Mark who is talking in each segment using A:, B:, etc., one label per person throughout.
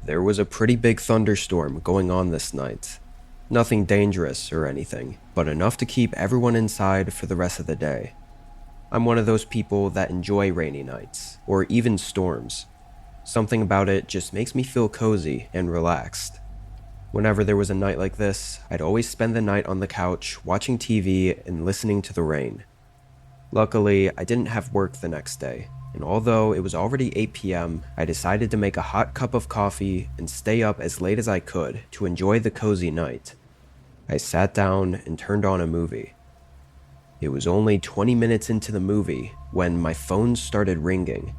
A: There was a pretty big thunderstorm going on this night. Nothing dangerous or anything, but enough to keep everyone inside for the rest of the day. I'm one of those people that enjoy rainy nights, or even storms. Something about it just makes me feel cozy and relaxed. Whenever there was a night like this, I'd always spend the night on the couch watching TV and listening to the rain. Luckily, I didn't have work the next day, and although it was already 8 p.m., I decided to make a hot cup of coffee and stay up as late as I could to enjoy the cozy night. I sat down and turned on a movie. It was only 20 minutes into the movie when my phone started ringing.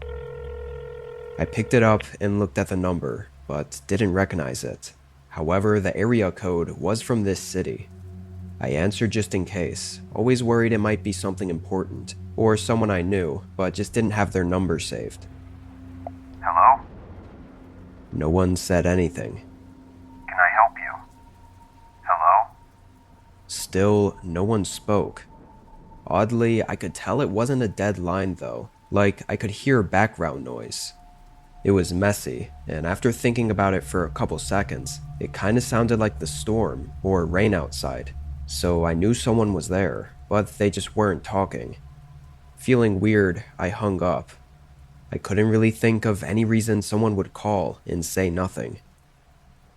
A: I picked it up and looked at the number, but didn't recognize it. However, the area code was from this city. I answered just in case, always worried it might be something important, or someone I knew, but just didn't have their number saved.
B: Hello?
A: No one said anything.
B: Can I help you? Hello?
A: Still, no one spoke. Oddly, I could tell it wasn't a dead line though, like I could hear background noise. It was messy, and after thinking about it for a couple seconds, it kinda sounded like the storm or rain outside, so I knew someone was there, but they just weren't talking. Feeling weird, I hung up. I couldn't really think of any reason someone would call and say nothing.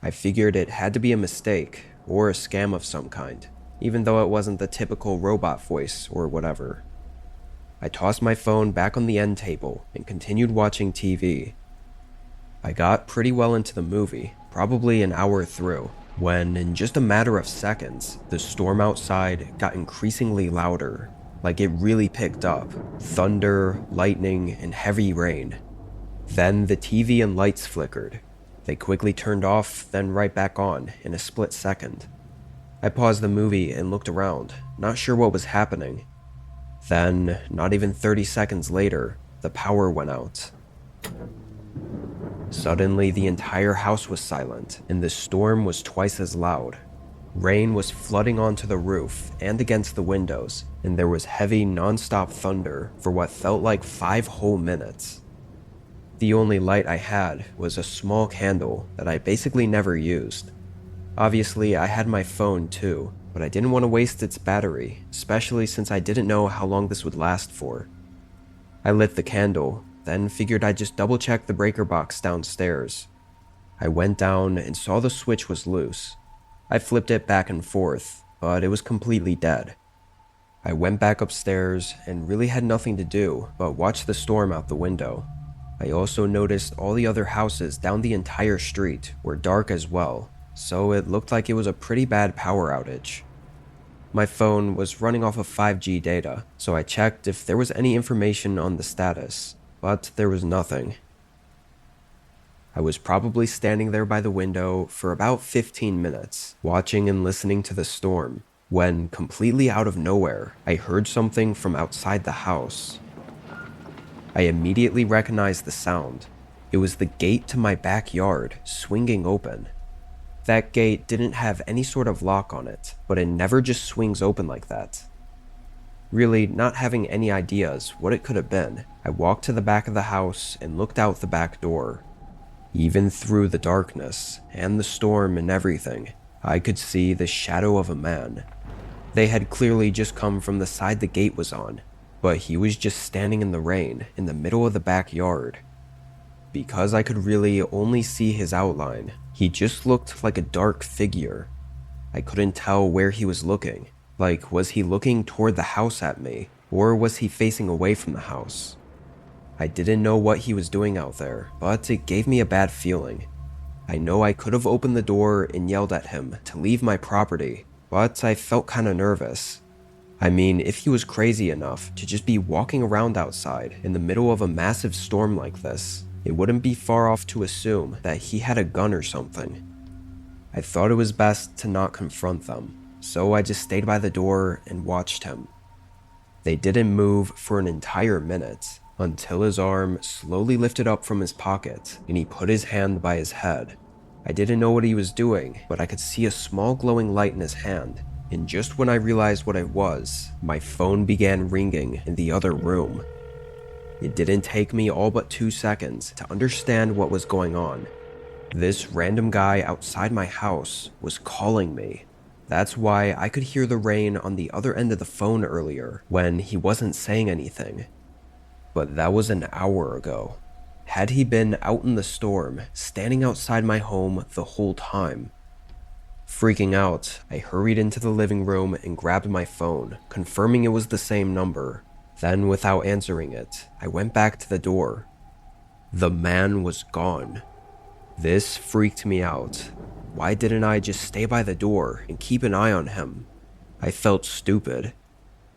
A: I figured it had to be a mistake or a scam of some kind, even though it wasn't the typical robot voice or whatever. I tossed my phone back on the end table and continued watching TV. I got pretty well into the movie, probably an hour through, when in just a matter of seconds, the storm outside got increasingly louder, like it really picked up. Thunder, lightning, and heavy rain. Then the TV and lights flickered. They quickly turned off, then right back on in a split second. I paused the movie and looked around, not sure what was happening. Then, not even 30 seconds later, the power went out. Suddenly, the entire house was silent, and the storm was twice as loud. Rain was flooding onto the roof and against the windows, and there was heavy, non-stop thunder for what felt like 5 whole minutes. The only light I had was a small candle that I basically never used. Obviously, I had my phone too, but I didn't want to waste its battery, especially since I didn't know how long this would last for. I lit the candle, then figured I'd just double-check the breaker box downstairs. I went down and saw the switch was loose. I flipped it back and forth, but it was completely dead. I went back upstairs and really had nothing to do but watch the storm out the window. I also noticed all the other houses down the entire street were dark as well, so it looked like it was a pretty bad power outage. My phone was running off of 5G data, so I checked if there was any information on the status, but there was nothing. I was probably standing there by the window for about 15 minutes, watching and listening to the storm, when, completely out of nowhere, I heard something from outside the house. I immediately recognized the sound. It was the gate to my backyard swinging open. That gate didn't have any sort of lock on it, but it never just swings open like that. Really, not having any ideas what it could have been, I walked to the back of the house and looked out the back door. Even through the darkness and the storm and everything, I could see the shadow of a man. They had clearly just come from the side the gate was on, but he was just standing in the rain in the middle of the backyard. Because I could really only see his outline, he just looked like a dark figure. I couldn't tell where he was looking. Like, was he looking toward the house at me, or was he facing away from the house? I didn't know what he was doing out there, but it gave me a bad feeling. I know I could have opened the door and yelled at him to leave my property, but I felt kinda nervous. I mean, if he was crazy enough to just be walking around outside in the middle of a massive storm like this, it wouldn't be far off to assume that he had a gun or something. I thought it was best to not confront them, so I just stayed by the door and watched him. They didn't move for an entire minute, until his arm slowly lifted up from his pocket and he put his hand by his head. I didn't know what he was doing, but I could see a small glowing light in his hand, and just when I realized what it was, my phone began ringing in the other room. It didn't take me all but 2 seconds to understand what was going on. This random guy outside my house was calling me. That's why I could hear the rain on the other end of the phone earlier when he wasn't saying anything. But that was an hour ago. Had he been out in the storm, standing outside my home the whole time? Freaking out, I hurried into the living room and grabbed my phone, confirming it was the same number. Then, without answering it, I went back to the door. The man was gone. This freaked me out. Why didn't I just stay by the door and keep an eye on him? I felt stupid.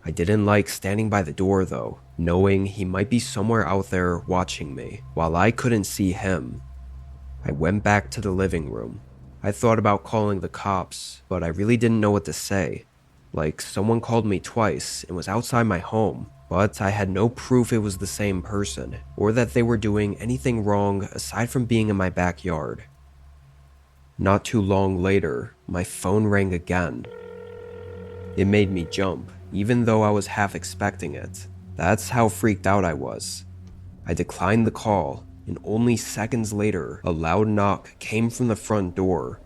A: I didn't like standing by the door though, knowing he might be somewhere out there watching me, while I couldn't see him. I went back to the living room. I thought about calling the cops, but I really didn't know what to say. Like, someone called me twice and was outside my home, but I had no proof it was the same person, or that they were doing anything wrong aside from being in my backyard. Not too long later, my phone rang again. It made me jump, even though I was half expecting it. That's how freaked out I was. I declined the call, and only seconds later, a loud knock came from the front door.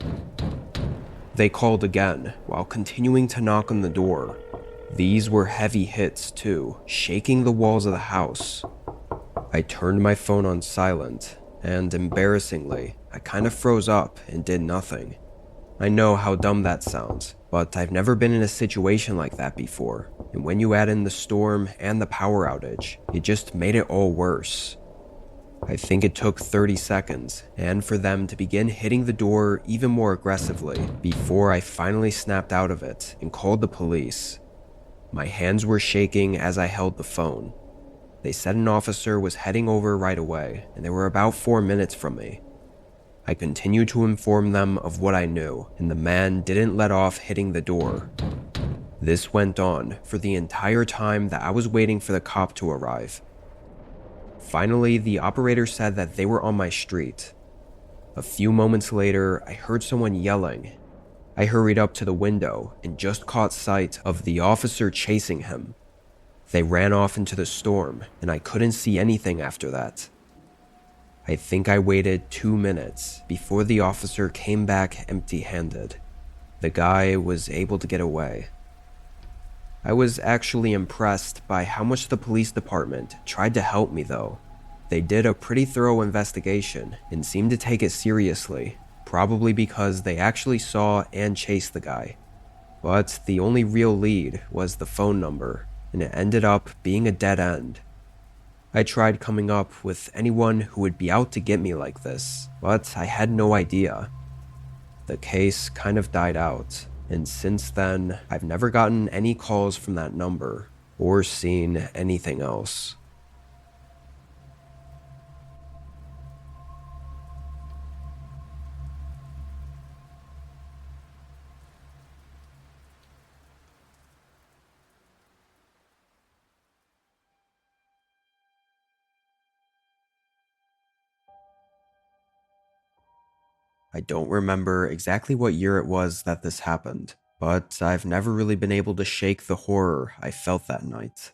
A: They called again, while continuing to knock on the door. These were heavy hits too, shaking the walls of the house. I turned my phone on silent, and embarrassingly, I kind of froze up and did nothing. I know how dumb that sounds, but I've never been in a situation like that before, and when you add in the storm and the power outage, it just made it all worse. I think it took 30 seconds, and for them to begin hitting the door even more aggressively, before I finally snapped out of it and called the police. My hands were shaking as I held the phone. They said an officer was heading over right away, and they were about 4 minutes from me. I continued to inform them of what I knew, and the man didn't let off hitting the door. This went on for the entire time that I was waiting for the cop to arrive. Finally, the operator said that they were on my street. A few moments later, I heard someone yelling. I hurried up to the window and just caught sight of the officer chasing him. They ran off into the storm, and I couldn't see anything after that. I think I waited 2 minutes before the officer came back empty-handed. The guy was able to get away. I was actually impressed by how much the police department tried to help me though. They did a pretty thorough investigation and seemed to take it seriously, probably because they actually saw and chased the guy. But the only real lead was the phone number, and it ended up being a dead end. I tried coming up with anyone who would be out to get me like this, but I had no idea. The case kind of died out, and since then, I've never gotten any calls from that number or seen anything else. I don't remember exactly what year it was that this happened, but I've never really been able to shake the horror I felt that night.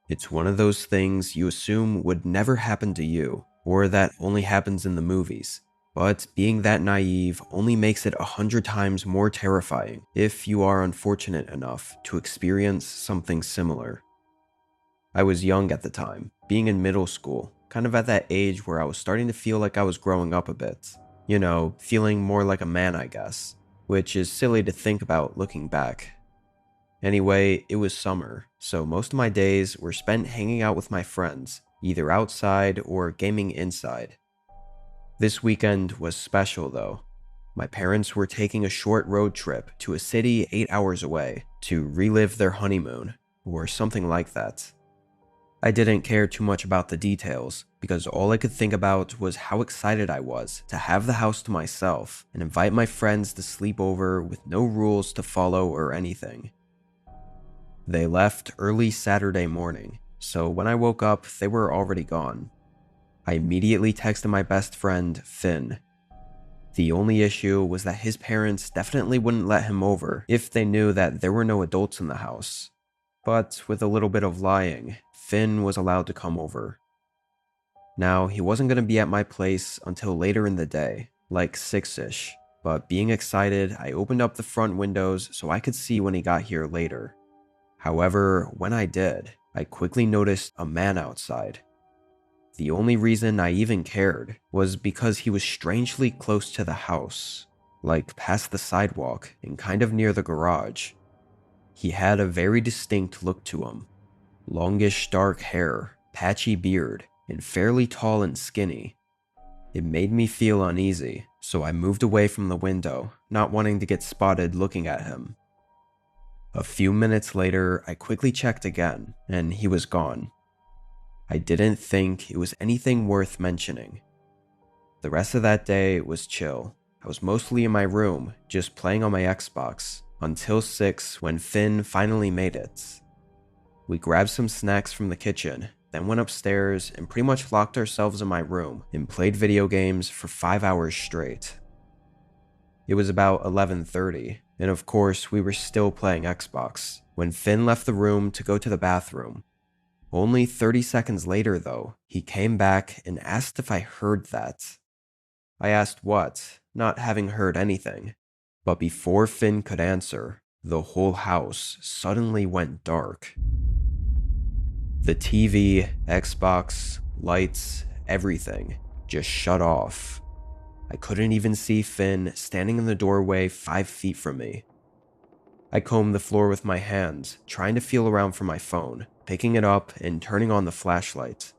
A: It's one of those things you assume would never happen to you, or that only happens in the movies, but being that naive only makes it 100 times more terrifying if you are unfortunate enough to experience something similar. I was young at the time, being in middle school, kind of at that age where I was starting to feel like I was growing up a bit. You know, feeling more like a man, I guess, which is silly to think about looking back. Anyway, it was summer, so most of my days were spent hanging out with my friends, either outside or gaming inside. This weekend was special though. My parents were taking a short road trip to a city 8 hours away to relive their honeymoon, or something like that. I didn't care too much about the details, because all I could think about was how excited I was to have the house to myself and invite my friends to sleep over with no rules to follow or anything. They left early Saturday morning, so when I woke up, they were already gone. I immediately texted my best friend, Finn. The only issue was that his parents definitely wouldn't let him over if they knew that there were no adults in the house. But with a little bit of lying, Finn was allowed to come over. Now, he wasn't going to be at my place until later in the day, like 6-ish, but being excited, I opened up the front windows so I could see when he got here later. However, when I did, I quickly noticed a man outside. The only reason I even cared was because he was strangely close to the house, like past the sidewalk and kind of near the garage. He had a very distinct look to him. Longish dark hair, patchy beard, and fairly tall and skinny. It made me feel uneasy, so I moved away from the window, not wanting to get spotted looking at him. A few minutes later, I quickly checked again, and he was gone. I didn't think it was anything worth mentioning. The rest of that day was chill. I was mostly in my room, just playing on my Xbox, until 6 when Finn finally made it. We grabbed some snacks from the kitchen, then went upstairs and pretty much locked ourselves in my room and played video games for 5 hours straight. It was about 11:30, and of course we were still playing Xbox, when Finn left the room to go to the bathroom. Only 30 seconds later though, he came back and asked if I heard that. I asked what, not having heard anything, but before Finn could answer, the whole house suddenly went dark. The TV, Xbox, lights, everything just shut off. I couldn't even see Finn standing in the doorway 5 feet from me. I combed the floor with my hands, trying to feel around for my phone, picking it up and turning on the flashlight.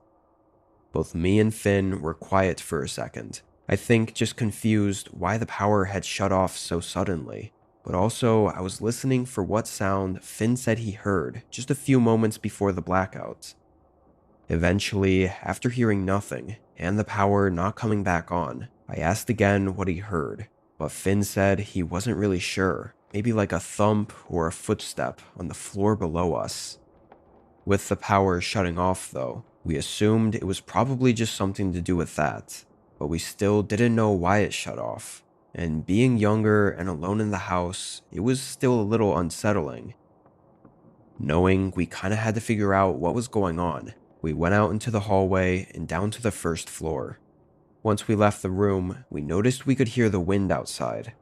A: Both me and Finn were quiet for a second. I think just confused why the power had shut off so suddenly, but also I was listening for what sound Finn said he heard just a few moments before the blackout. Eventually, after hearing nothing and the power not coming back on, I asked again what he heard, but Finn said he wasn't really sure, maybe like a thump or a footstep on the floor below us. With the power shutting off though, we assumed it was probably just something to do with that, but we still didn't know why it shut off, and being younger and alone in the house, it was still a little unsettling. Knowing we kinda had to figure out what was going on, we went out into the hallway and down to the first floor. Once we left the room, we noticed we could hear the wind outside.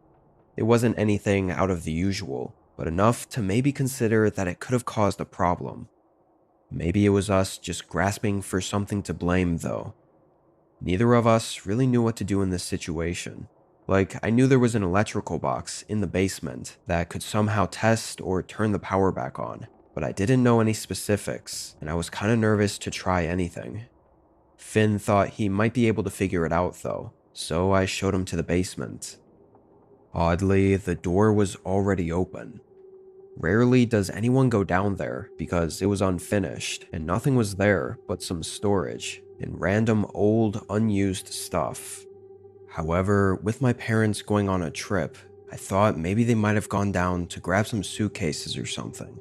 A: It wasn't anything out of the usual, but enough to maybe consider that it could have caused a problem. Maybe it was us just grasping for something to blame though. Neither of us really knew what to do in this situation. Like, I knew there was an electrical box in the basement that could somehow test or turn the power back on, but I didn't know any specifics, and I was kinda nervous to try anything. Finn thought he might be able to figure it out though, so I showed him to the basement. Oddly, the door was already open. Rarely does anyone go down there because it was unfinished and nothing was there but some storage and random old unused stuff. However, with my parents going on a trip, I thought maybe they might have gone down to grab some suitcases or something.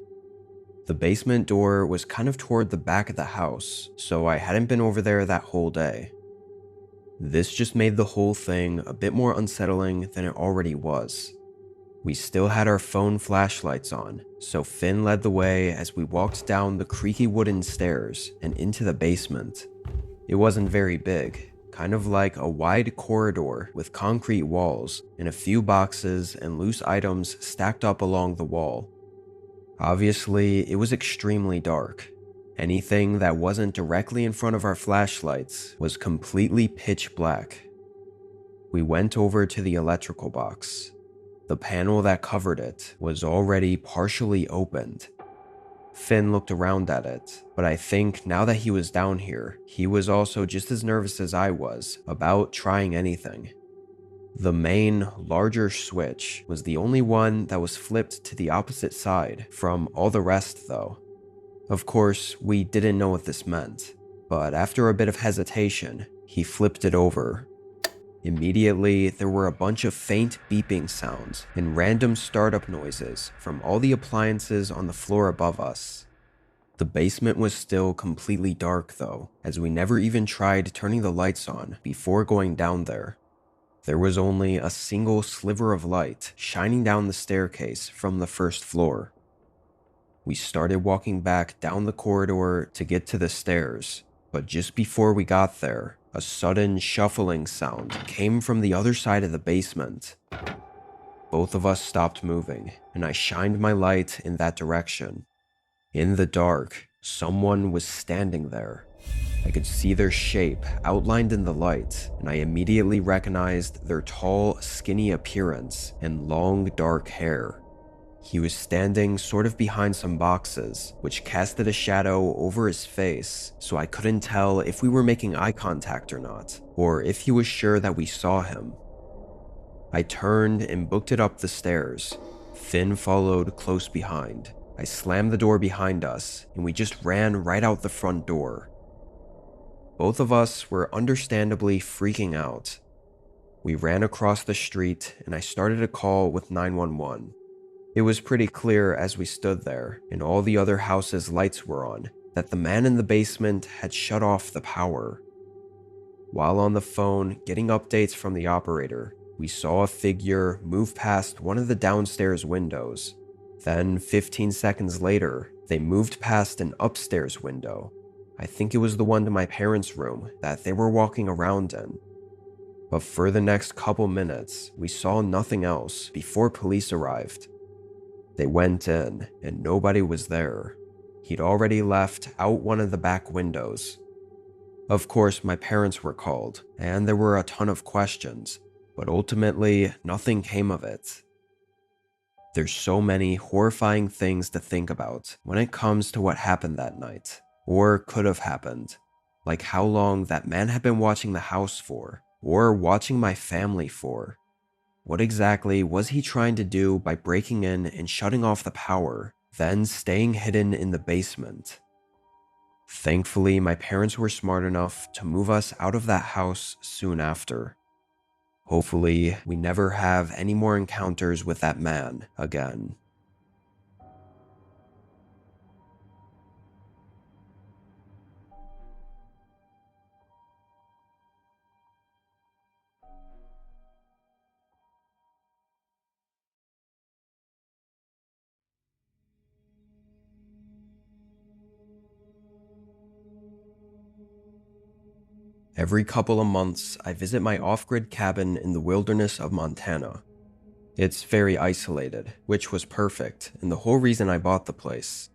A: The basement door was kind of toward the back of the house, so I hadn't been over there that whole day. This just made the whole thing a bit more unsettling than it already was. We still had our phone flashlights on, so Finn led the way as we walked down the creaky wooden stairs and into the basement. It wasn't very big, kind of like a wide corridor with concrete walls and a few boxes and loose items stacked up along the wall. Obviously, it was extremely dark. Anything that wasn't directly in front of our flashlights was completely pitch black. We went over to the electrical box. The panel that covered it was already partially opened. Finn looked around at it, but I think now that he was down here, he was also just as nervous as I was about trying anything. The main, larger switch was the only one that was flipped to the opposite side from all the rest though. Of course, we didn't know what this meant, but after a bit of hesitation, he flipped it over. Immediately, there were a bunch of faint beeping sounds and random startup noises from all the appliances on the floor above us. The basement was still completely dark though, as we never even tried turning the lights on before going down there. There was only a single sliver of light shining down the staircase from the first floor. We started walking back down the corridor to get to the stairs, but just before we got there, A sudden shuffling sound came from the other side of the basement. Both of us stopped moving, and I shined my light in that direction. In the dark, someone was standing there. I could see their shape outlined in the light, and I immediately recognized their tall, skinny appearance and long, dark hair. He was standing sort of behind some boxes, which casted a shadow over his face, so I couldn't tell if we were making eye contact or not, or if he was sure that we saw him. I turned and booked it up the stairs. Finn followed close behind. I slammed the door behind us, and we just ran right out the front door. Both of us were understandably freaking out. We ran across the street, and I started a call with 911. It was pretty clear as we stood there, and all the other houses' lights were on, that the man in the basement had shut off the power. While on the phone getting updates from the operator, we saw a figure move past one of the downstairs windows. Then, 15 seconds later, they moved past an upstairs window. I think it was the one to my parents' room that they were walking around in. But for the next couple minutes, we saw nothing else before police arrived. They went in, and nobody was there. He'd already left out one of the back windows. Of course, my parents were called, and there were a ton of questions, but ultimately, nothing came of it. There's so many horrifying things to think about when it comes to what happened that night, or could have happened, like how long that man had been watching the house for, or watching my family for. What exactly was he trying to do by breaking in and shutting off the power, then staying hidden in the basement? Thankfully, my parents were smart enough to move us out of that house soon after. Hopefully, we never have any more encounters with that man again. Every couple of months, I visit my off-grid cabin in the wilderness of Montana. It's very isolated, which was perfect, and the whole reason I bought the place.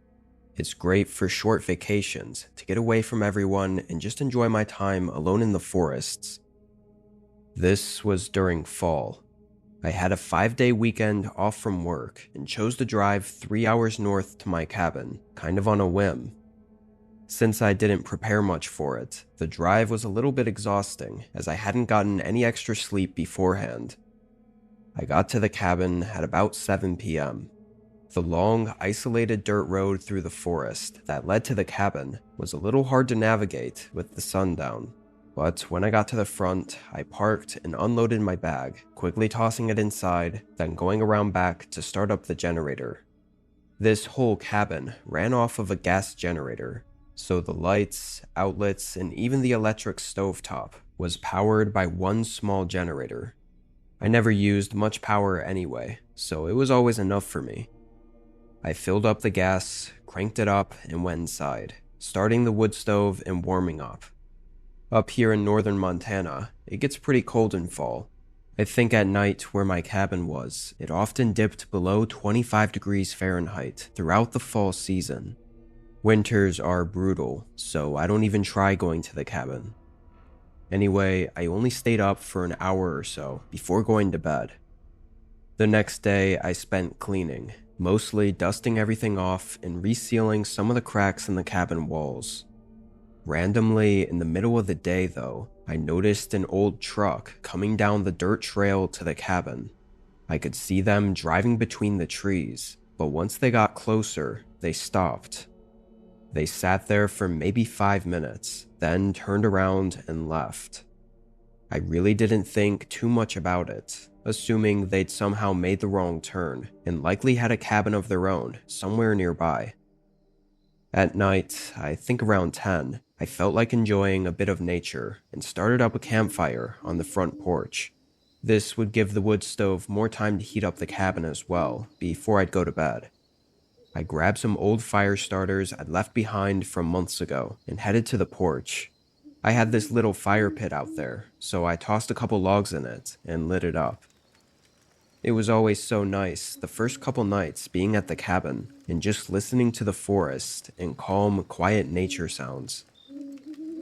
A: It's great for short vacations, to get away from everyone and just enjoy my time alone in the forests. This was during fall. I had a 5-day weekend off from work and chose to drive 3 hours north to my cabin, kind of on a whim. Since I didn't prepare much for it, the drive was a little bit exhausting as I hadn't gotten any extra sleep beforehand. I got to the cabin at about 7 p.m. The long, isolated dirt road through the forest that led to the cabin was a little hard to navigate with the sun down. But when I got to the front, I parked and unloaded my bag, quickly tossing it inside, then going around back to start up the generator. This whole cabin ran off of a gas generator, so the lights, outlets, and even the electric stovetop was powered by one small generator. I never used much power anyway, so it was always enough for me. I filled up the gas, cranked it up, and went inside, starting the wood stove and warming up. Up here in northern Montana, it gets pretty cold in fall. I think at night where my cabin was, it often dipped below 25 degrees Fahrenheit throughout the fall season. Winters are brutal, so I don't even try going to the cabin. Anyway, I only stayed up for an hour or so before going to bed. The next day, I spent cleaning, mostly dusting everything off and resealing some of the cracks in the cabin walls. Randomly, in the middle of the day though, I noticed an old truck coming down the dirt trail to the cabin. I could see them driving between the trees, but once they got closer, they stopped. They sat there for maybe 5 minutes, then turned around and left. I really didn't think too much about it, assuming they'd somehow made the wrong turn and likely had a cabin of their own somewhere nearby. At night, I think around 10, I felt like enjoying a bit of nature and started up a campfire on the front porch. This would give the wood stove more time to heat up the cabin as well before I'd go to bed. I grabbed some old fire starters I'd left behind from months ago and headed to the porch. I had this little fire pit out there, so I tossed a couple logs in it and lit it up. It was always so nice the first couple nights being at the cabin and just listening to the forest and calm, quiet nature sounds.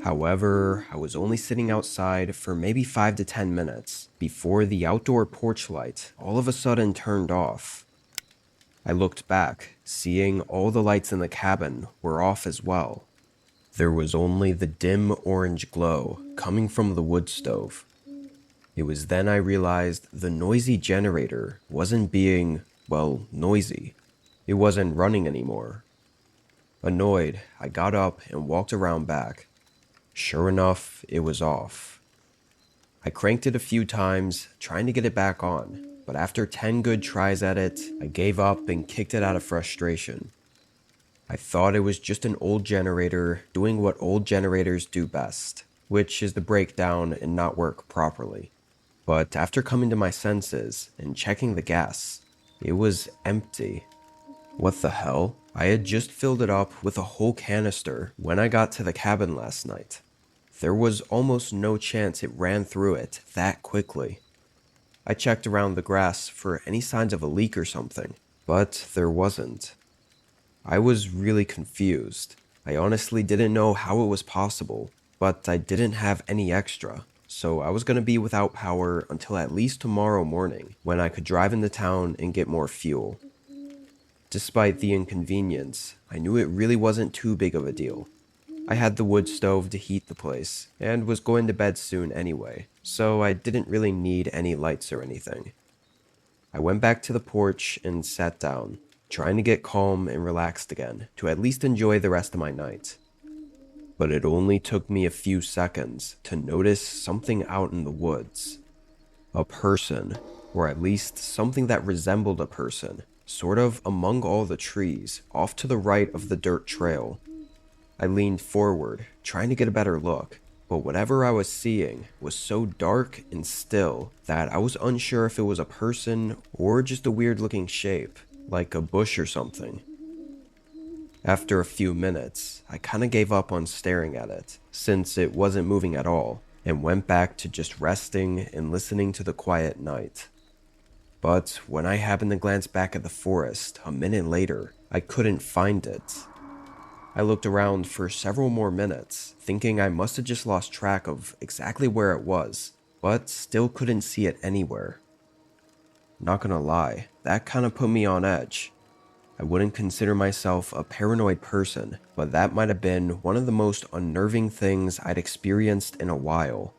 A: However, I was only sitting outside for maybe 5 to 10 minutes before the outdoor porch light all of a sudden turned off. I looked back, seeing all the lights in the cabin were off as well. There was only the dim orange glow coming from the wood stove. It was then I realized the noisy generator wasn't being, well, noisy. It wasn't running anymore. Annoyed, I got up and walked around back. Sure enough, it was off. I cranked it a few times, trying to get it back on, but after 10 good tries at it, I gave up and kicked it out of frustration. I thought it was just an old generator doing what old generators do best, which is to break down and not work properly. But after coming to my senses and checking the gas, it was empty. What the hell? I had just filled it up with a whole canister when I got to the cabin last night. There was almost no chance it ran through it that quickly. I checked around the grass for any signs of a leak or something, but there wasn't. I was really confused. I honestly didn't know how it was possible, but I didn't have any extra, so I was going to be without power until at least tomorrow morning when I could drive into town and get more fuel. Despite the inconvenience, I knew it really wasn't too big of a deal. I had the wood stove to heat the place, and was going to bed soon anyway, so I didn't really need any lights or anything. I went back to the porch and sat down, trying to get calm and relaxed again to at least enjoy the rest of my night. But it only took me a few seconds to notice something out in the woods. A person, or at least something that resembled a person, sort of among all the trees, off to the right of the dirt trail. I leaned forward, trying to get a better look, but whatever I was seeing was so dark and still that I was unsure if it was a person or just a weird-looking shape, like a bush or something. After a few minutes, I kinda gave up on staring at it, since it wasn't moving at all, and went back to just resting and listening to the quiet night. But when I happened to glance back at the forest a minute later, I couldn't find it. I looked around for several more minutes, thinking I must have just lost track of exactly where it was, but still couldn't see it anywhere. Not gonna lie, that kinda put me on edge. I wouldn't consider myself a paranoid person, but that might have been one of the most unnerving things I'd experienced in a while.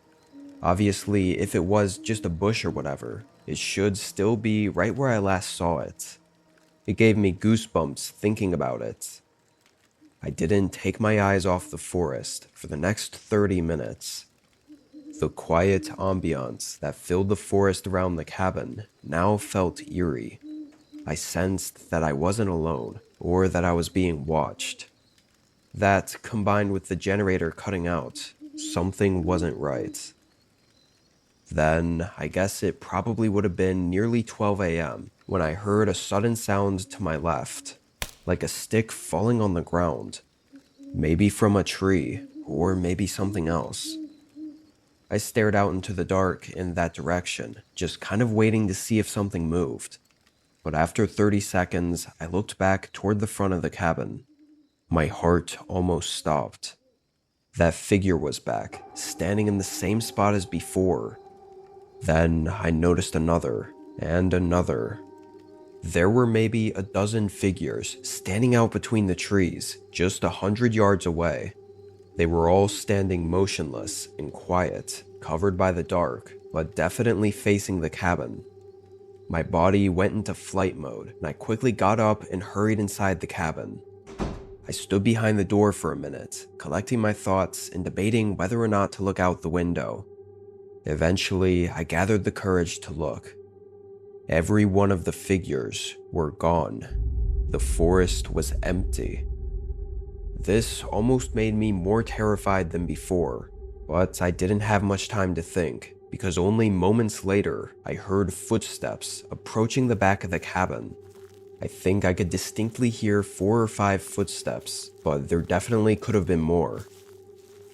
A: Obviously, if it was just a bush or whatever, it should still be right where I last saw it. It gave me goosebumps thinking about it. I didn't take my eyes off the forest for the next 30 minutes. The quiet ambiance that filled the forest around the cabin now felt eerie. I sensed that I wasn't alone, or that I was being watched. That, combined with the generator cutting out, something wasn't right. Then, I guess it probably would have been nearly 12 a.m. when I heard a sudden sound to my left, like a stick falling on the ground. Maybe from a tree, or maybe something else. I stared out into the dark in that direction, just kind of waiting to see if something moved. But after 30 seconds, I looked back toward the front of the cabin. My heart almost stopped. That figure was back, standing in the same spot as before. Then I noticed another, and another. There were maybe a dozen figures standing out between the trees, just 100 yards away. They were all standing motionless and quiet, covered by the dark, but definitely facing the cabin. My body went into flight mode, and I quickly got up and hurried inside the cabin. I stood behind the door for a minute, collecting my thoughts and debating whether or not to look out the window. Eventually, I gathered the courage to look. Every one of the figures were gone. The forest was empty. This almost made me more terrified than before, but I didn't have much time to think, because only moments later, I heard footsteps approaching the back of the cabin. I think I could distinctly hear 4 or 5 footsteps, but there definitely could have been more.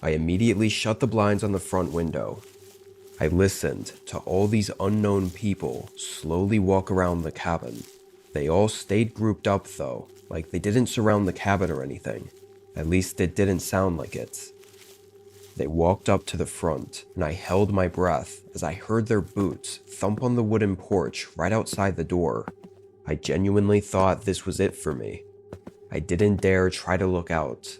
A: I immediately shut the blinds on the front window. I listened to all these unknown people slowly walk around the cabin. They all stayed grouped up though, like they didn't surround the cabin or anything. At least it didn't sound like it. They walked up to the front, and I held my breath as I heard their boots thump on the wooden porch right outside the door. I genuinely thought this was it for me. I didn't dare try to look out.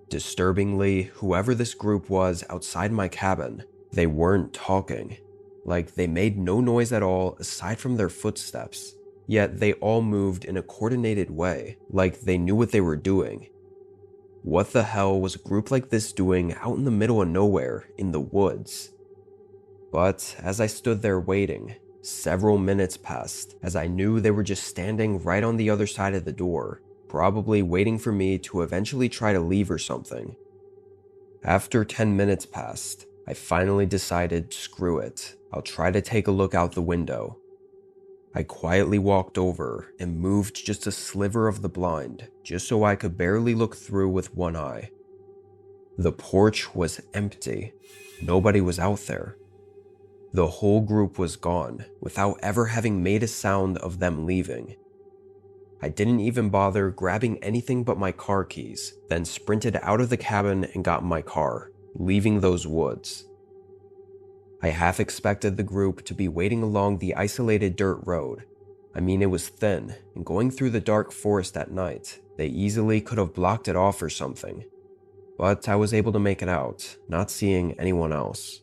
A: Disturbingly, whoever this group was outside my cabin, they weren't talking. Like, they made no noise at all aside from their footsteps. Yet they all moved in a coordinated way, like they knew what they were doing. What the hell was a group like this doing out in the middle of nowhere, in the woods? But as I stood there waiting, several minutes passed as I knew they were just standing right on the other side of the door, probably waiting for me to eventually try to leave or something. After 10 minutes passed, I finally decided, screw it, I'll try to take a look out the window. I quietly walked over and moved just a sliver of the blind, just so I could barely look through with one eye. The porch was empty. Nobody was out there. The whole group was gone, without ever having made a sound of them leaving. I didn't even bother grabbing anything but my car keys, then sprinted out of the cabin and got in my car, leaving those woods. I half expected the group to be waiting along the isolated dirt road. I mean, it was thin, and going through the dark forest at night, they easily could have blocked it off or something. But I was able to make it out, not seeing anyone else.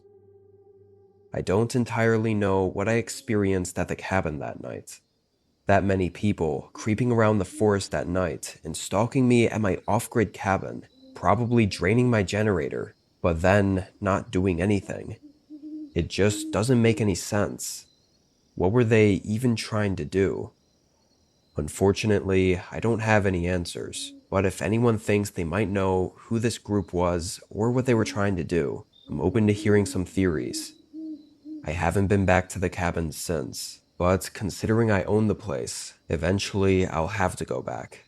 A: I don't entirely know what I experienced at the cabin that night. That many people creeping around the forest at night and stalking me at my off-grid cabin, probably draining my generator, but then not doing anything. It just doesn't make any sense. What were they even trying to do? Unfortunately, I don't have any answers, but if anyone thinks they might know who this group was or what they were trying to do, I'm open to hearing some theories. I haven't been back to the cabin since, but considering I own the place, eventually I'll have to go back.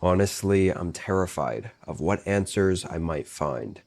A: Honestly, I'm terrified of what answers I might find.